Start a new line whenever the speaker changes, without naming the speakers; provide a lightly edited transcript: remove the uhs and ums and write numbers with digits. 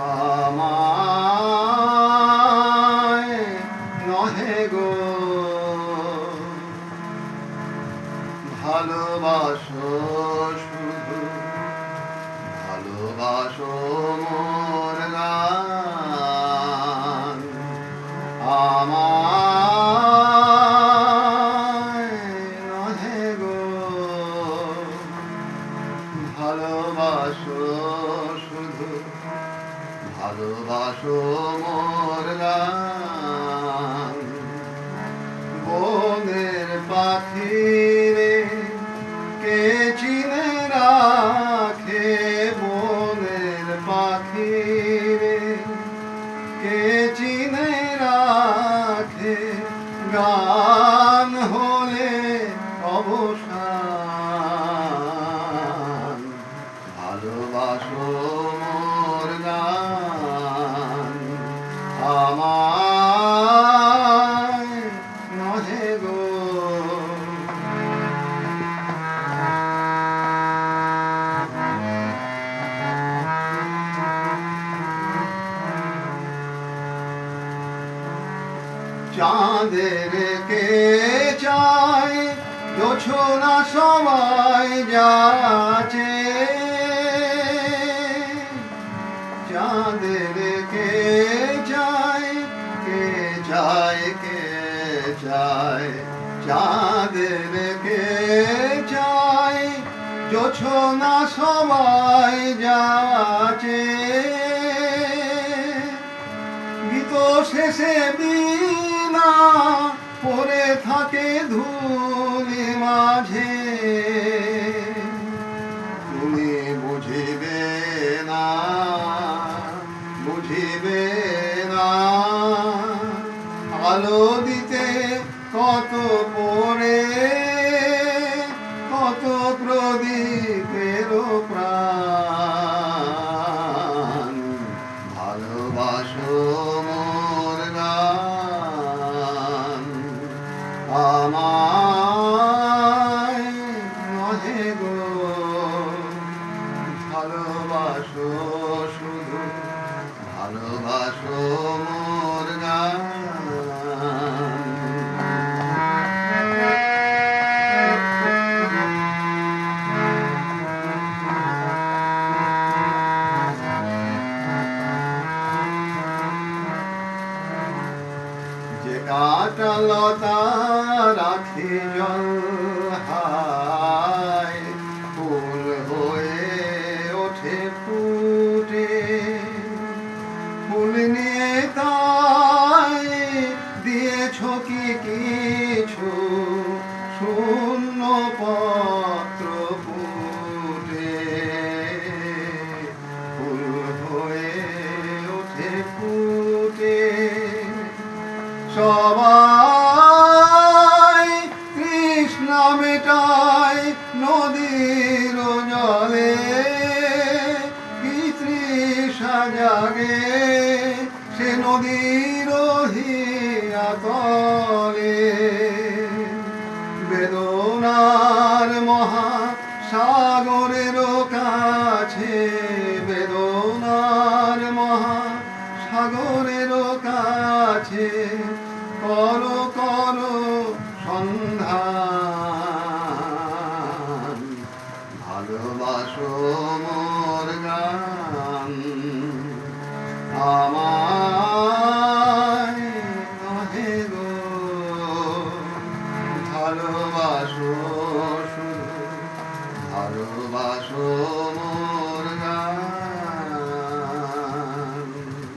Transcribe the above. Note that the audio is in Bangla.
আমায় নহে গো ভালোবাসো, শুধু ভালোবাসো মোর গান। আমায় নহে গো ভালোবাসো, শুধু ভালোবাসো মোর গান। বনের পাখি রে কে চিনে রাখে, বনের পাখি রে কে চিনে রাখে, গান হলে অবসান। ভালোবাসো মোর গান, আমায় নহে গো। চাঁদের কে চায় জোছনা সবাই যাচে, চাঁদের কে চায়, কে চায়, কে চায়, চাঁদের কে চায় জোছনা সবাই যাচে। গীত শেষে বীণা পড়ে থাকে ধুলি মাঝে, তুমি বুঝিবে না, বুঝিবে না। আলো দিতে কত পড়ে, কত প্রদীপের প্রাণ। ভালোবাসো মোর গান, আমায় নহে গো ভালোবাসো, শুধু ভালোবাসো মোর গান। যে কাঁটা লতা রাখি জল হায়, ফুল হয়ে ওঠে ফুটে, ফুল নিয়ে তাই দিয়েছ কি কিছু শূন্য পত্র ফুটে, ফুল হয়ে ওঠে ফুটে। সবাই তৃষ্ণা মেটায় নদীর জলে, কি তৃষা জাগে সে নদীর হিয়াতলে। বেদনার মহা সাগরের কাছে, বেদনার মহা সাগরের কাছে করো করো সন্ধান। ভালোবাসো মোর গান, আমায় নহে গো ভালোবাসো, শুধু ভালোবাসো